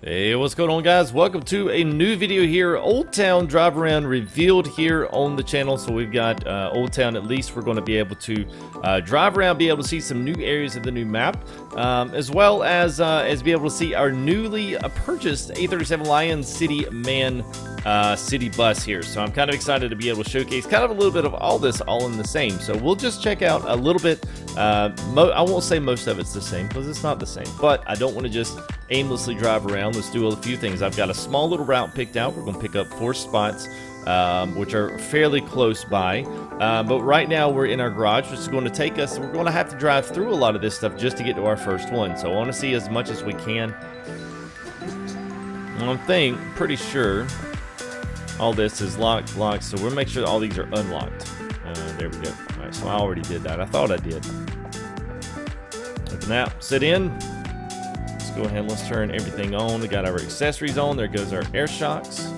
Hey, what's going on, guys? Welcome to a new video here. Old Town drive around revealed here on the channel. So we've got Old Town. At least we're going to be able to drive around, be able to see some new areas of the new map, as well as be able to see our newly purchased A37 Lion City Man city bus here. So I'm kind of excited to be able to showcase kind of a little bit of all this all in the same. So we'll just check out a little bit. I won't say most of it's the same because it's not the same, but I don't want to just aimlessly drive around. Let's do a few things. I've got a small little route picked out. We're going to pick up 4 spots, which are fairly close by. But right now we're in our garage, which is going to take us. We're going to have to drive through a lot of this stuff just to get to our first one. So I want to see as much as we can. I'm pretty sure all this is locked. So we'll make sure that all these are unlocked. There we go. All right, so I already did that. I thought I did. Open that. Sit in. Go ahead, let's turn everything on. We got our accessories on. There goes our air shocks.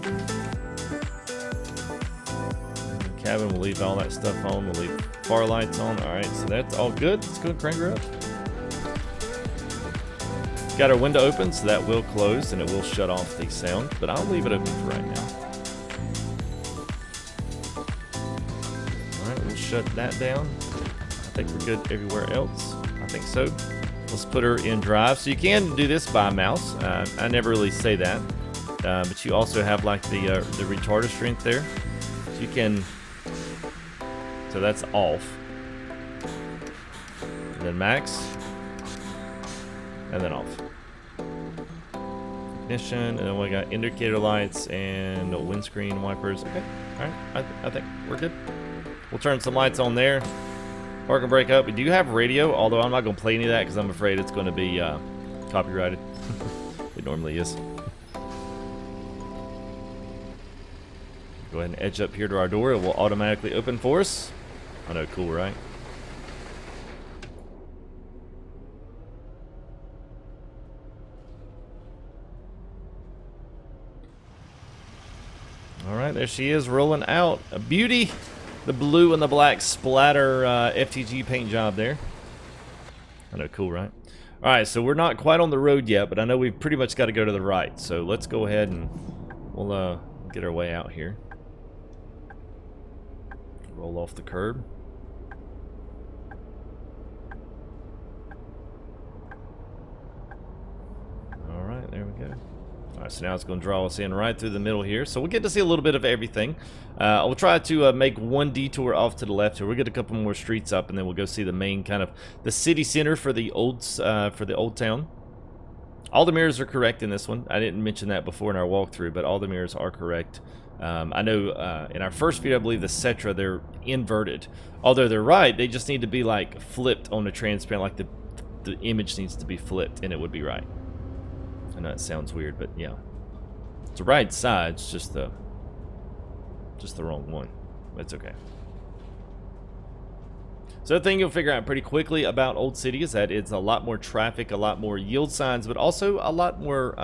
Cabin, we'll leave all that stuff on. We'll leave far lights on. All right, so that's all good. Let's go and crank her up. Got our window open, so that will close and it will shut off the sound, but I'll leave it open for right now. All right, we'll shut that down. I think we're good everywhere else. I think so. Let's put her in drive. So you can do this by mouse. I never really say that, but you also have like the retarder strength there. So you can. So that's off. And then max. And then off. Ignition, and then we got indicator lights and windscreen wipers. Okay. All right. I think we're good. We'll turn some lights on there. Parking brake up. We do have radio, although I'm not going to play any of that because I'm afraid it's going to be copyrighted. It normally is. Go ahead and edge up here to our door. It will automatically open for us. I know, cool, right? All right, there she is rolling out. A beauty. The blue and the black splatter FTG paint job there. I know, cool, right? All right, so we're not quite on the road yet, but I know we've pretty much got to go to the right. So let's go ahead and we'll get our way out here. Roll off the curb. All right, there we go. All right, so now it's going to draw us in right through the middle here. So we'll get to see a little bit of everything. We'll try to make one detour off to the left here. We'll get a couple more streets up, and then we'll go see the main kind of the city center for the old town. All the mirrors are correct in this one. I didn't mention that before in our walkthrough, but all the mirrors are correct. I know in our first video, I believe the Cetra, they're inverted. Although they're right, they just need to be like flipped on the transparent, like the image needs to be flipped, and it would be right. I know it sounds weird, but yeah, it's the right side. It's just the wrong one. It's okay. So the thing you'll figure out pretty quickly about Old City is that it's a lot more traffic, a lot more yield signs, but also a lot more.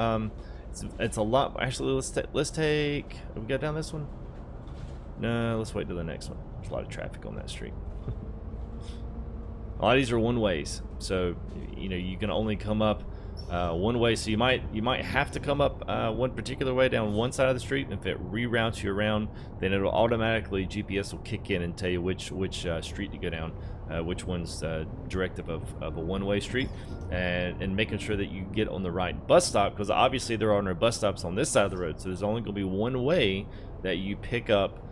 It's a lot. Actually, let's take. We go down this one. No, let's wait till the next one. There's a lot of traffic on that street. A lot of these are one ways, so you know you can only come up one way, so you might have to come up one particular way down one side of the street, and if it reroutes you around, then it'll automatically, GPS will kick in and tell you which street to go down, which one's directive of a one-way street, and making sure that you get on the right bus stop, because obviously there are no bus stops on this side of the road, so there's only going to be one way that you pick up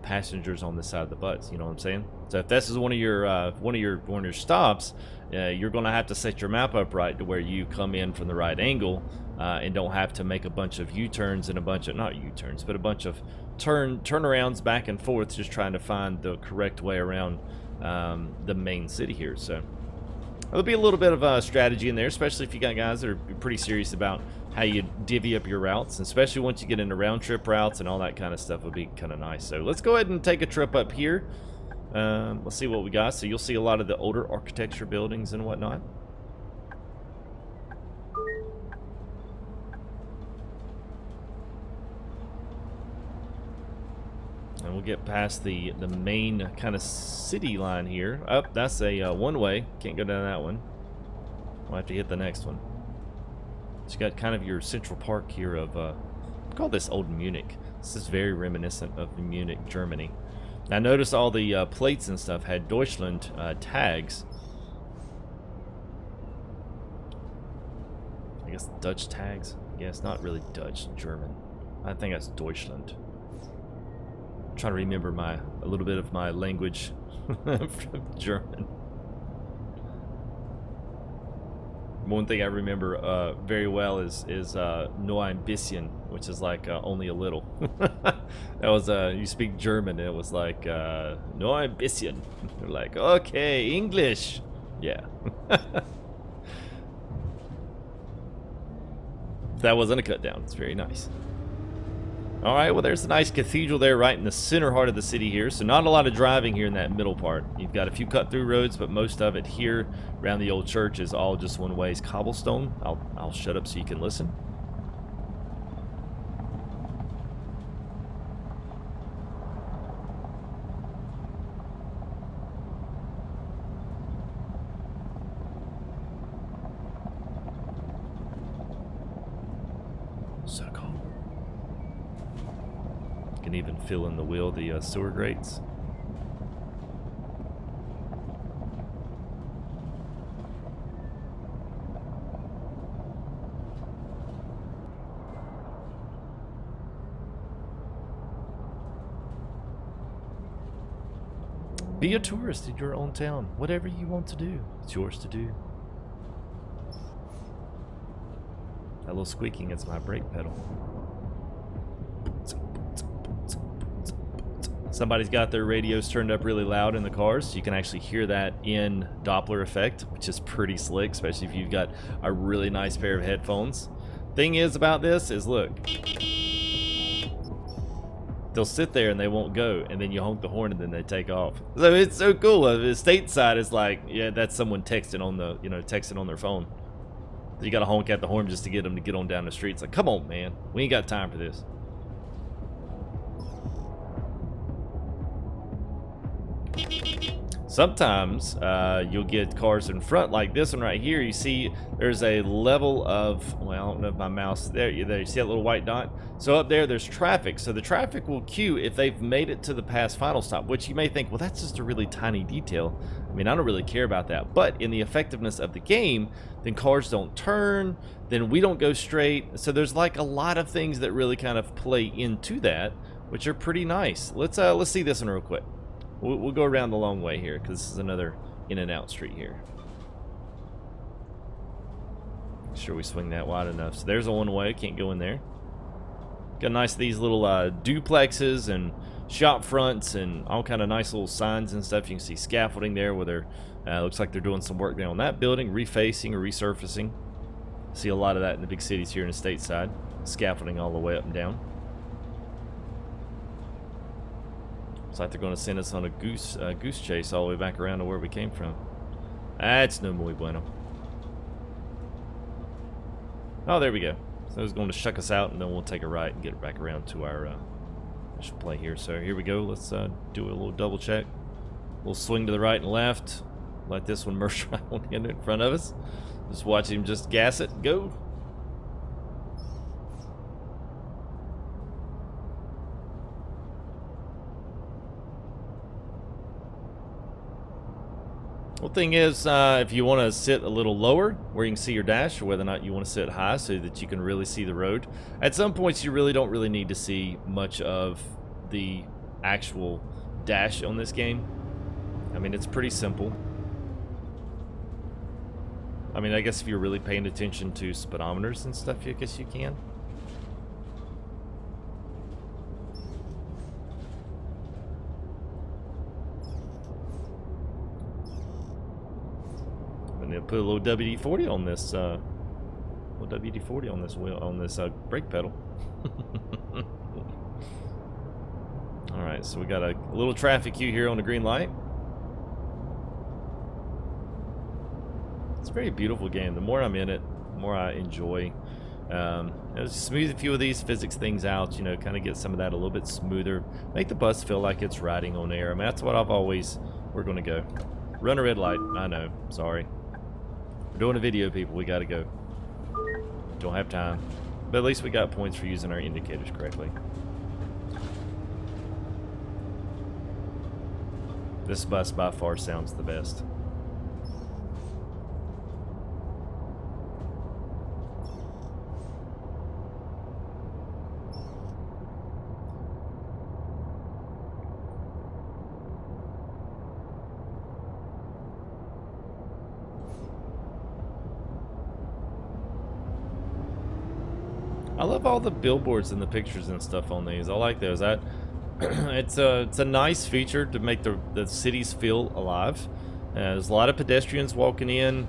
passengers on this side of the bus. You know what I'm saying? So if this is one of your stops, you're going to have to set your map up right to where you come in from the right angle and don't have to make a bunch of U-turns and a bunch of, not U-turns, but a bunch of turnarounds back and forth just trying to find the correct way around the main city here. So there'll be a little bit of a strategy in there, especially if you got guys that are pretty serious about how you divvy up your routes, and especially once you get into round trip routes and all that kind of stuff would be kind of nice. So let's go ahead and take a trip up here. Let's see what we got. So you'll see a lot of the older architecture buildings and whatnot. And we'll get past the main kind of city line here. Oh, that's a one-way. Can't go down that one. We'll have to hit the next one. So you got kind of your central park here of, call this Old Munich. This is very reminiscent of Munich, Germany. Now notice all the plates and stuff had Deutschland tags. I guess Dutch tags. Yeah, it's not really Dutch, German. I think that's Deutschland. I'm trying to remember a little bit of my language from German. One thing I remember very well is nur ein bisschen, which is like only a little. That was you speak German, it was like nur ein bisschen. They're like, okay, English. Yeah. That wasn't a cut down. It's very nice. All right, well, there's a nice cathedral there right in the center heart of the city here. So not a lot of driving here in that middle part. You've got a few cut-through roads, but most of it here around the old church is all just one way. It's cobblestone. I'll shut up so you can listen. So cool. Can even fill in the wheel the sewer grates. Be a tourist in your own town. Whatever you want to do, it's yours to do. That little squeaking is my brake pedal. Somebody's got their radios turned up really loud in the cars, so you can actually hear that in Doppler effect, which is pretty slick, especially if you've got a really nice pair of headphones. Thing is about this is, look, they'll sit there and they won't go, and then you honk the horn and then they take off. So it's so cool. The stateside is like, yeah, that's someone texting on the, texting on their phone. You got to honk at the horn just to get them to get on down the street. It's like, come on, man, we ain't got time for this. Sometimes you'll get cars in front like this one right here. You see there's a level of, well, I don't know if my mouse, there you see that little white dot? So up there's traffic. So the traffic will queue if they've made it to the past final stop, which you may think, well, that's just a really tiny detail. I mean, I don't really care about that. But in the effectiveness of the game, then cars don't turn, then we don't go straight. So there's like a lot of things that really kind of play into that, which are pretty nice. Let's see this one real quick. We'll go around the long way here, because this is another in and out street here. Make sure we swing that wide enough. So there's a one way, can't go in there. Got nice these little duplexes and shop fronts and all kind of nice little signs and stuff. You can see scaffolding there where they're looks like they're doing some work there on that building, refacing or resurfacing. See a lot of that in the big cities here in the stateside. Scaffolding all the way up and down. Looks like they're going to send us on a goose chase all the way back around to where we came from. That's no muy bueno. Oh, there we go. So it's going to shuck us out, and then we'll take a right and get it back around to our play here. So here we go. Let's do a little double check. We'll swing to the right and left. Let this one merge right on in front of us. Just watch him just gas it. Go. Well, thing is, if you want to sit a little lower where you can see your dash, or whether or not you want to sit high so that you can really see the road, at some points you really don't need to see much of the actual dash on this game. I mean, it's pretty simple. I mean, I guess if you're really paying attention to speedometers and stuff, I guess you can. Put a little WD-40 on this, wheel, on this brake pedal. All right, so we got a little traffic queue here on the green light. It's a very beautiful game. The more I'm in it, the more I enjoy. Smooth a few of these physics things out. Kind of get some of that a little bit smoother. Make the bus feel like it's riding on air. I mean, that's what we're going to go. Run a red light. I know. Sorry. We're doing a video, people. We gotta go. Don't have time. But at least we got points for using our indicators correctly. This bus by far sounds the best. I love all the billboards and the pictures and stuff on these. I like those. It's a nice feature to make the cities feel alive. There's a lot of pedestrians walking in.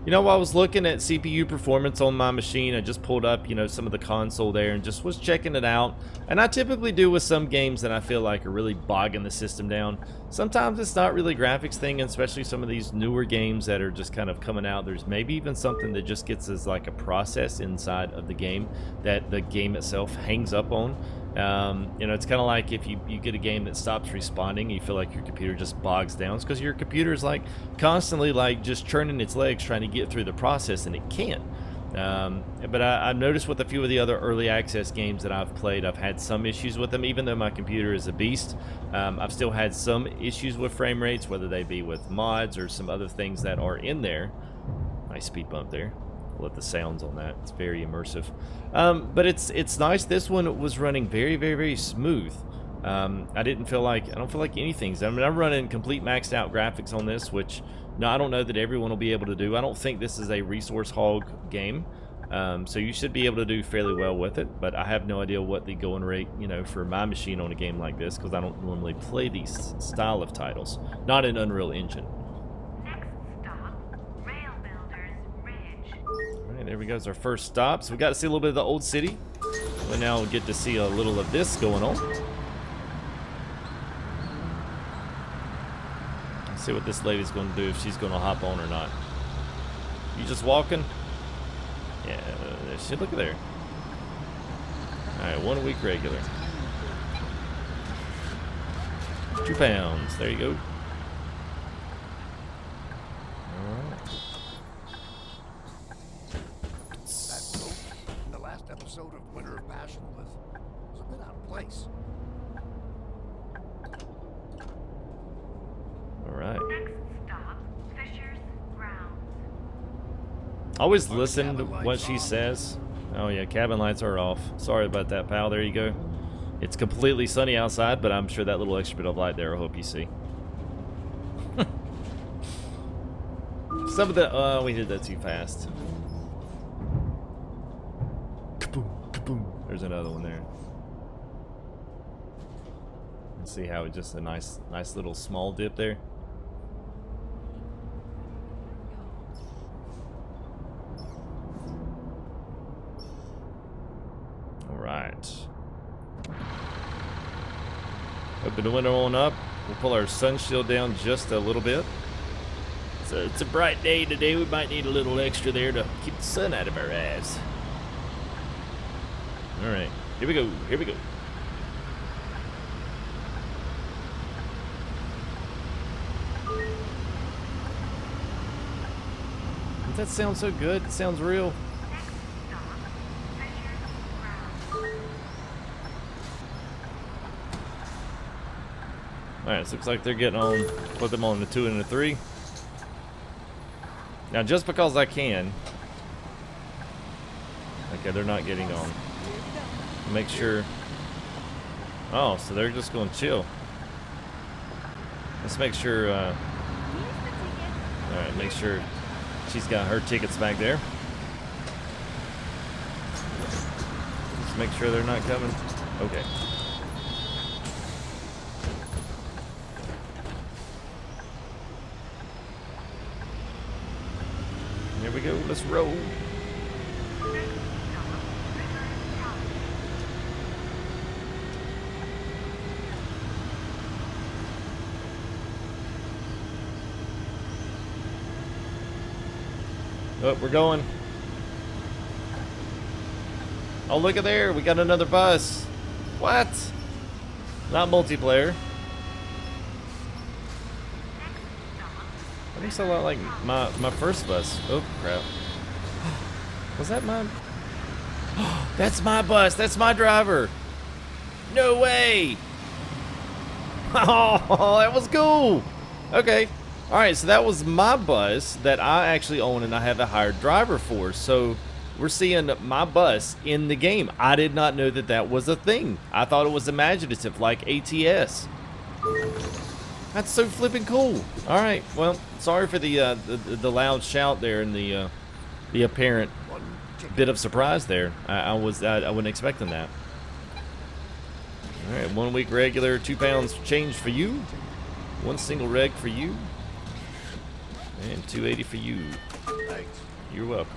You know, while I was looking at CPU performance on my machine, I just pulled up, you know, some of the console there and just was checking it out. And I typically do with some games that I feel like are really bogging the system down. Sometimes it's not really graphics thing, especially some of these newer games that are just kind of coming out. There's maybe even something that just gets as like a process inside of the game that the game itself hangs up on. You know, it's kind of like if you get a game that stops responding, you feel like your computer just bogs down. It's because your computer is like constantly like just churning its legs trying to get through the process, and it can't. But I've noticed with a few of the other early access games that I've played, I've had some issues with them. Even though my computer is a beast, I've still had some issues with frame rates, whether they be with mods or some other things that are in there. Nice speed bump there. Let the sounds on that. It's very immersive. But it's nice. This one was running very, very, very smooth. I don't feel like anything's. I mean, I'm running complete maxed out graphics on this, which I don't know that everyone will be able to do. I don't think this is a resource hog game. So you should be able to do fairly well with it, but I have no idea what the going rate, you know, for my machine on a game like this, because I don't normally play these style of titles. Not in Unreal Engine. There we go, it's our first stop. So we got to see a little bit of the old city. We now get to see a little of this going on. Let's see what this lady's going to do, if she's going to hop on or not. You just walking? Yeah, shit, look at there. Alright, 1 week regular. 2 pounds, there you go. Episode of Winter of Passion was a bit out of place. All right. Next stop, Fisher's Grounds. Always listen to what she says. Oh yeah, cabin lights are off. Sorry about that, pal. There you go. It's completely sunny outside, but I'm sure that little extra bit of light there, I hope you see. Some of the, we did that too fast. There's another one there. Let's see how it just a nice little small dip there. All right. Open the window on up. We'll pull our sun shield down just a little bit. So it's a bright day today. We might need a little extra there to keep the sun out of our eyes. All right, here we go, here we go. Does that sound so good? It sounds real. All right, so looks like they're getting on, put them on the 2 and the 3. Now, just because I can. Okay, they're not getting on. Make sure. Oh, so they're just going to chill. Let's make sure. All right, make sure she's got her tickets back there. Just make sure they're not coming. Okay. Here we go. Let's roll. Oh, we're going. Oh, look at there. We got another bus. What? Not multiplayer. That looks a lot like my first bus. Oh, crap. Was that mine? That's my bus. That's my driver. No way. Oh, that was cool. Okay. All right, so that was my bus that I actually own and I have a hired driver for. So we're seeing my bus in the game. I did not know that that was a thing. I thought it was imaginative, like ATS. That's so flipping cool. All right, well, sorry for the loud shout there and the apparent bit of surprise there. I wasn't expecting that. All right, 1 week regular, 2 pounds change for you, 1 single reg for you, and 280 for you. Thanks. You're welcome.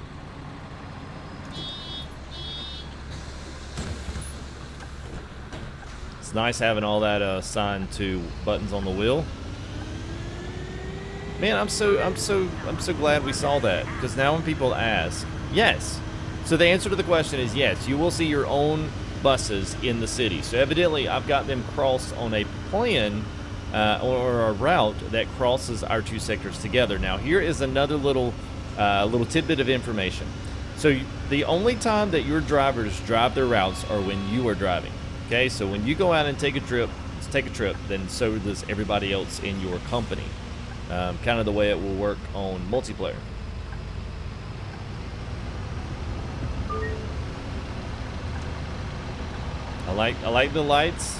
It's nice having all that assigned to buttons on the wheel. Man, I'm so glad we saw that, because now when people ask, yes. So the answer to the question is yes. You will see your own buses in the city. So evidently, I've got them crossed on a plan or a route that crosses our 2 sectors together. Now, here is another little tidbit of information. So the only time that your drivers drive their routes are when you are driving. Okay, so when you go out and take a trip, then so does everybody else in your company. Kind of the way it will work on multiplayer. I like the lights.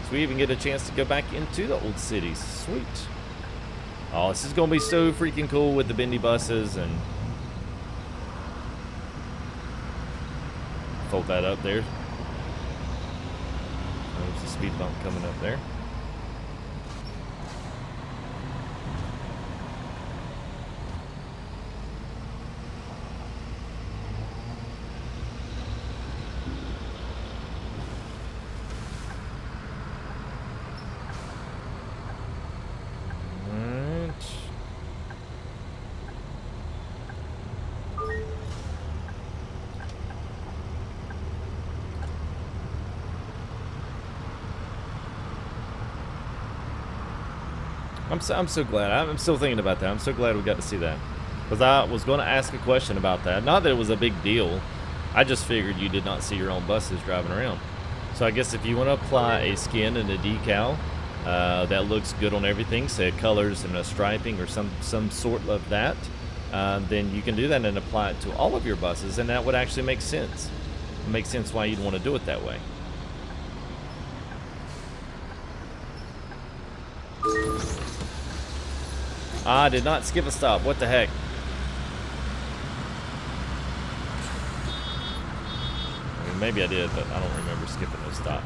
So we even get a chance to go back into the old cities. Sweet. Oh, this is gonna be so freaking cool with the bendy buses and fold that up there. There's the speed bump coming up there. I'm so glad. I'm still thinking about that. I'm so glad we got to see that. Because I was going to ask a question about that. Not that it was a big deal. I just figured you did not see your own buses driving around. So I guess if you want to apply a skin and a decal that looks good on everything, say colors and a striping or some sort of that, then you can do that and apply it to all of your buses, and that would actually make sense. It makes sense why you'd want to do it that way. I did not skip a stop. What the heck? I mean, maybe I did, but I don't remember skipping a stop.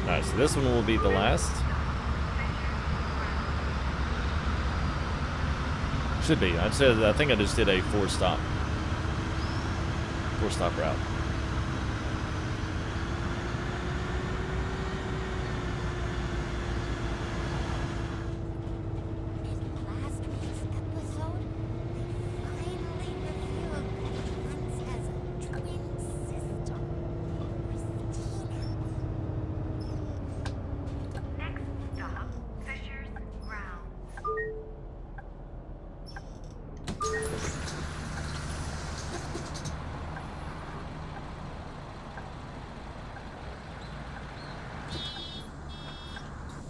Alright, so this one will be the last. Should be. I think I just did a 4-stop route.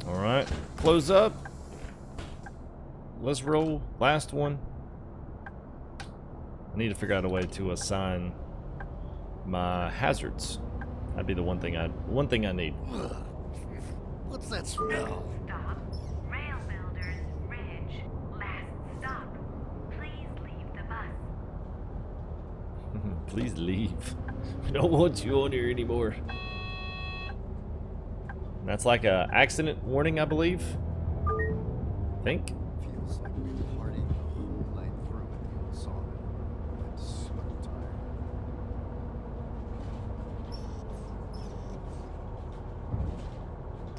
Alright, close up. Let's roll. Last one. I need to figure out a way to assign my hazards. That'd be the one thing I need. What's that smell? Stop. Rail Builders Ridge. Last stop. Please leave the bus. Please leave. We don't want you on here anymore. That's like a accident warning, I believe. Think. Feels like we've been partying the whole night through at the old sawmill. I'm so tired.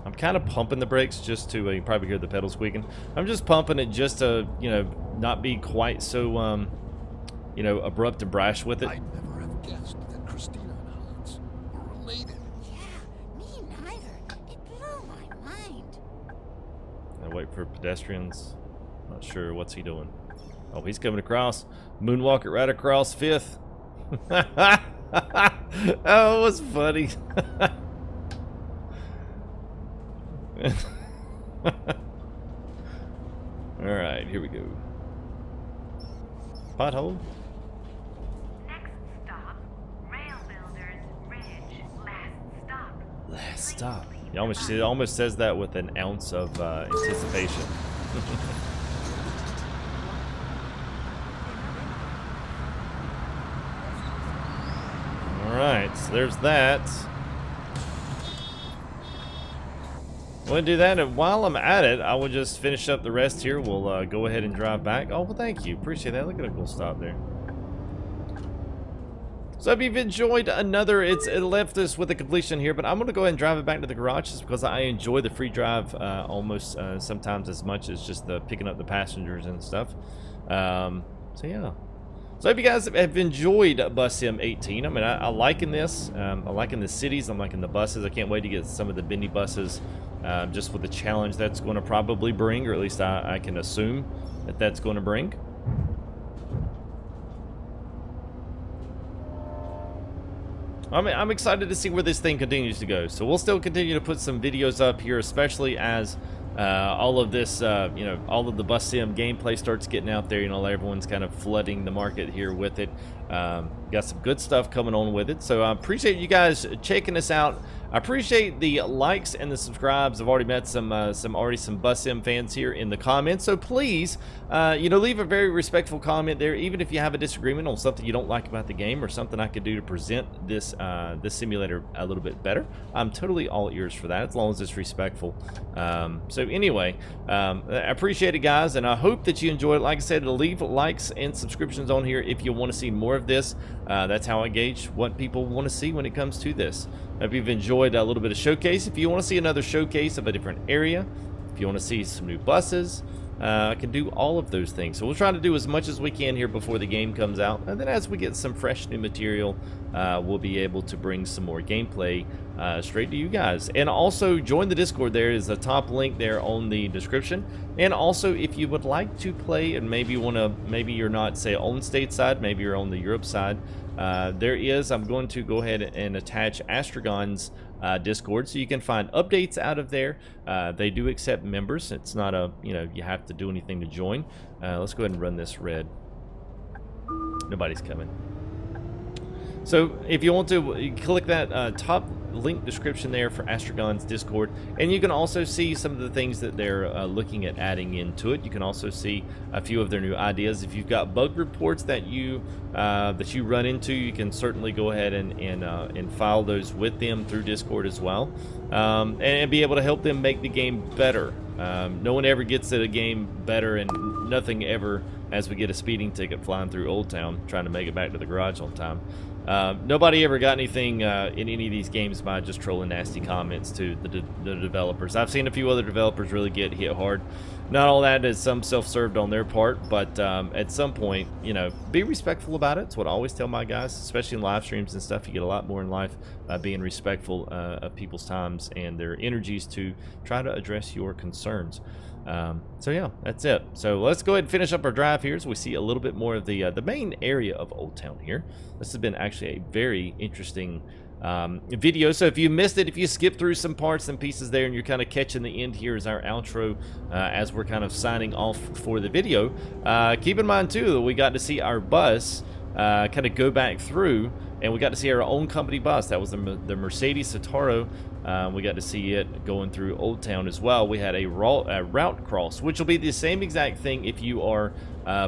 I'm kind of pumping the brakes just to, you probably hear the pedal squeaking. I'm just pumping it just to, you know, not be quite so, you know, abrupt and brash with it. I'd never have guessed that Christina and Hans were related. Yeah, me neither. It blew my mind. Wait for pedestrians. Not sure what's he doing. Oh, he's coming across. Moonwalk it right across 5th. Oh, it was funny. Alright, here we go. Pothole. Next stop, Rail Builders Ridge. Last stop. Last stop. It almost says that with an ounce of anticipation. Alright, so there's that. I'm going to do that, and while I'm at it, I will just finish up the rest here. We'll go ahead and drive back. Oh, well, thank you. Appreciate that. Look at a cool stop there. So if you've enjoyed another, it left us with a completion here, but I'm going to go ahead and drive it back to the garage just because I enjoy the free drive almost sometimes as much as just the picking up the passengers and stuff. So yeah. So I hope you guys have enjoyed Bus Sim 18. I mean, I'm liking this. I'm liking the cities. I'm liking the buses. I can't wait to get some of the bendy buses just with the challenge that's going to probably bring, or at least I can assume that that's going to bring. I'm excited to see where this thing continues to go. So we'll still continue to put some videos up here, especially as all of this, all of the Bus Sim gameplay starts getting out there. Everyone's kind of flooding the market here with it. Got some good stuff coming on with it. So I appreciate you guys checking us out. I appreciate the likes and the subscribes. I've already met some Bus Sim fans here in the comments. So please, leave a very respectful comment there, even if you have a disagreement on something you don't like about the game or something I could do to present this this simulator a little bit better. I'm totally all ears for that, as long as it's respectful. So anyway, I appreciate it, guys, and I hope that you enjoyed it. Like I said, leave likes and subscriptions on here if you want to see more of this. That's how I gauge what people want to see when it comes to this. If you've enjoyed a little bit of showcase, if you want to see another showcase of a different area, if you want to see some new buses, I can do all of those things. So we'll try to do as much as we can here before the game comes out, and then as we get some fresh new material, we'll be able to bring some more gameplay straight to you guys. And also join the Discord. There is a top link there on the description. And also, if you would like to play and maybe you're not, say, on stateside, maybe you're on the Europe side, I'm going to go ahead and attach Astragon's Discord, so you can find updates out of there. They do accept members. It's not you have to do anything to join. Let's go ahead and run this red. Nobody's coming. So if you want to, you click that top link description there for Astragon's Discord, and you can also see some of the things that they're looking at adding into it. You can also see a few of their new ideas. If you've got bug reports that you run into, you can certainly go ahead and file those with them through Discord as well, and be able to help them make the game better. No one ever gets at a game better, and nothing ever as we get a speeding ticket flying through Old Town trying to make it back to the garage on time. Nobody ever got anything in any of these games by just trolling nasty comments to the developers. I've seen a few other developers really get hit hard. Not all that is some self-served on their part, but at some point, be respectful about it. It's what I always tell my guys, especially in live streams and stuff. You get a lot more in life by being respectful of people's times and their energies to try to address your concerns. So yeah, that's it. So let's go ahead and finish up our drive here so we see a little bit more of the main area of Old Town here. This has been actually a very interesting video. So if you missed it, if you skip through some parts and pieces there and you're kind of catching the end, here is our outro as we're kind of signing off for the video. Keep in mind too that we got to see our bus kind of go back through, and we got to see our own company bus. That was the Mercedes Citaro. We got to see it going through Old Town as well. We had a route cross, which will be the same exact thing if you are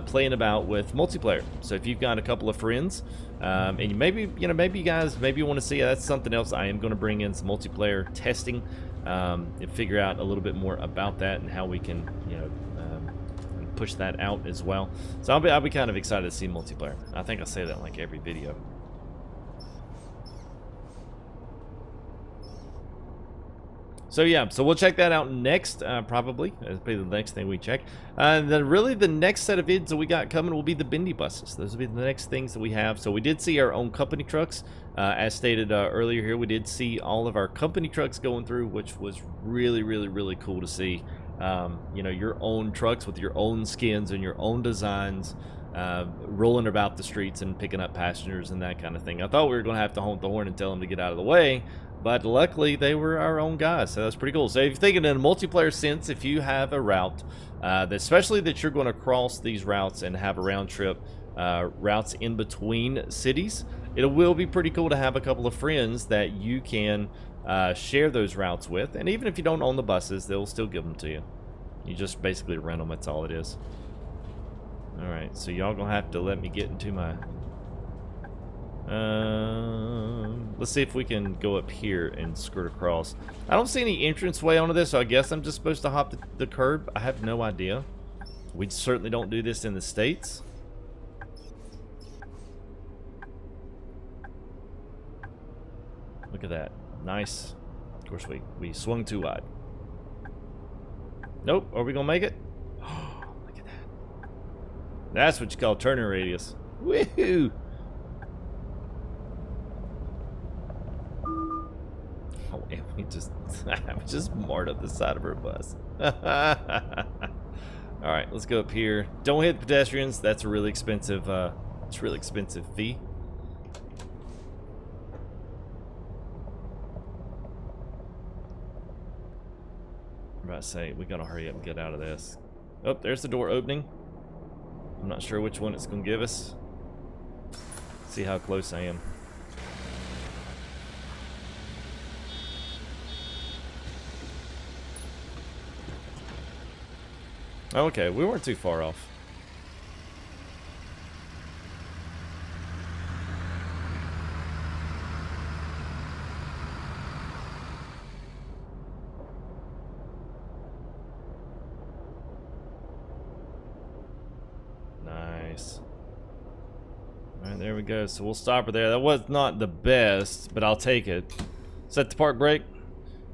playing about with multiplayer. So if you've got a couple of friends, and maybe you guys want to see, that's something else. I am going to bring in some multiplayer testing and figure out a little bit more about that and how we can push that out as well. So I'll be kind of excited to see multiplayer. I think I say that in like every video. So yeah, so we'll check that out next, probably. That'll be the next thing we check. Then really the next set of vids that we got coming will be the bendy buses. Those will be the next things that we have. So we did see our own company trucks. As stated earlier here, we did see all of our company trucks going through, which was really, really, really cool to see. you know, your own trucks with your own skins and your own designs, rolling about the streets and picking up passengers and that kind of thing. I thought we were going to have to honk the horn and tell them to get out of the way, but luckily they were our own guys, so that's pretty cool. So if you're thinking in a multiplayer sense, if you have a route, especially that you're going to cross these routes and have a round trip routes in between cities, it will be pretty cool to have a couple of friends that you can share those routes with. And even if you don't own the buses, they'll still give them to you. You just basically rent them, that's all it is. Alright, so y'all gonna have to let me get into my... let's see if we can go up here and skirt across. I don't see any entranceway onto this, so I guess I'm just supposed to hop the curb. I have no idea. We certainly don't do this in the States. Look at that. Nice. Of course, we swung too wide. Nope. Are we gonna make it? Oh, look at that. That's what you call turning radius. Woohoo! Oh, and we just marred up the side of our bus. All right, let's go up here. Don't hit pedestrians. That's a really expensive. It's a really expensive fee. I'm about to say, we gotta hurry up and get out of this. Oh, there's the door opening. I'm not sure which one it's gonna give us. See how close I am. Okay, we weren't too far off. Nice. Alright, there we go. So we'll stop her there. That was not the best, but I'll take it. Set the park brake.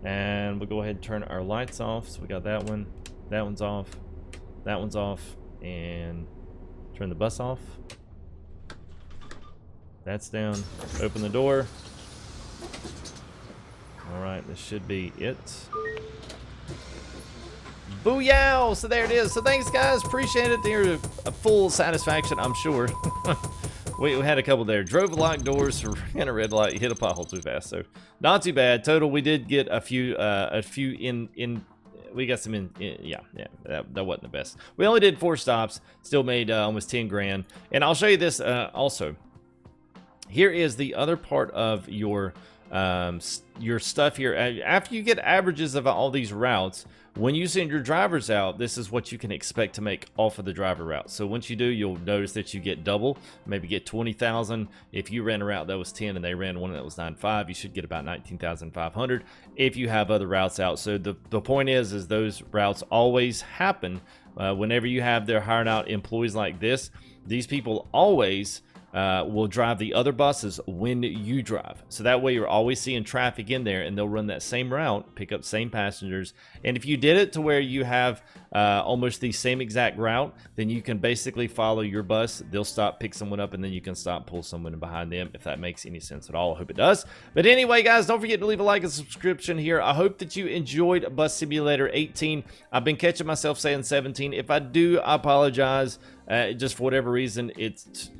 And we'll go ahead and turn our lights off. So we got that one. That one's off. That one's off. And turn the bus off. That's down. Open the door. Alright, this should be it. Booyah! So there it is. So thanks, guys. Appreciate it. They're a full satisfaction, I'm sure. we had a couple there. Drove locked doors, ran a red light, hit a pothole too fast. So not too bad. Total, we did get a few in. We got some in. Yeah. That wasn't the best. We only did 4 stops. Still made almost 10 grand. And I'll show you this also. Here is the other part of your stuff here. After you get averages of all these routes, when you send your drivers out, this is what you can expect to make off of the driver route. So once you do, you'll notice that you get double, maybe get 20,000. If you ran a route that was 10 and they ran one that was 9.5, you should get about 19,500 if you have other routes out. So the point is those routes always happen whenever you have they're hiring out employees like this. These people always will drive the other buses when you drive. So that way you're always seeing traffic in there, and they'll run that same route, pick up same passengers. And if you did it to where you have almost the same exact route, then you can basically follow your bus. They'll stop, pick someone up, and then you can stop, pull someone in behind them, if that makes any sense at all. I hope it does. But anyway, guys, don't forget to leave a like and subscription here. I hope that you enjoyed Bus Simulator 18. I've been catching myself saying 17. If I do, I apologize. Just for whatever reason, it's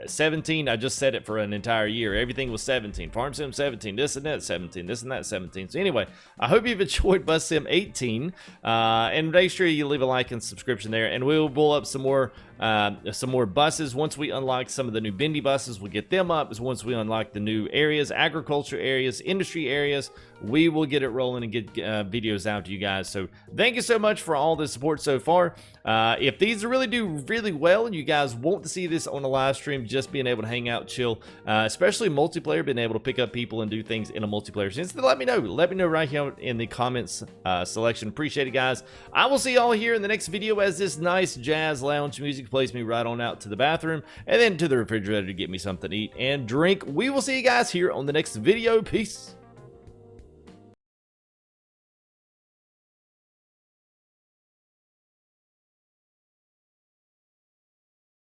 17. I just said it for an entire year. Everything was 17. Farm Sim 17. This and that 17. This and that 17. So anyway, I hope you've enjoyed Bus Sim 18. And make sure you leave a like and subscription there. And we'll pull up some more buses. Once we unlock some of the new bendy buses, we'll get them up. Once we unlock the new areas, agriculture areas, industry areas, we will get it rolling and get videos out to you guys. So thank you so much for all the support so far. If these really do really well and you guys want to see this on a live stream, just being able to hang out, chill, especially multiplayer, being able to pick up people and do things in a multiplayer sense, then let me know. Let me know right here in the comments selection. Appreciate it, guys. I will see y'all here in the next video as this nice jazz lounge music plays me right on out to the bathroom and then to the refrigerator to get me something to eat and drink. We will see you guys here on the next video. Peace.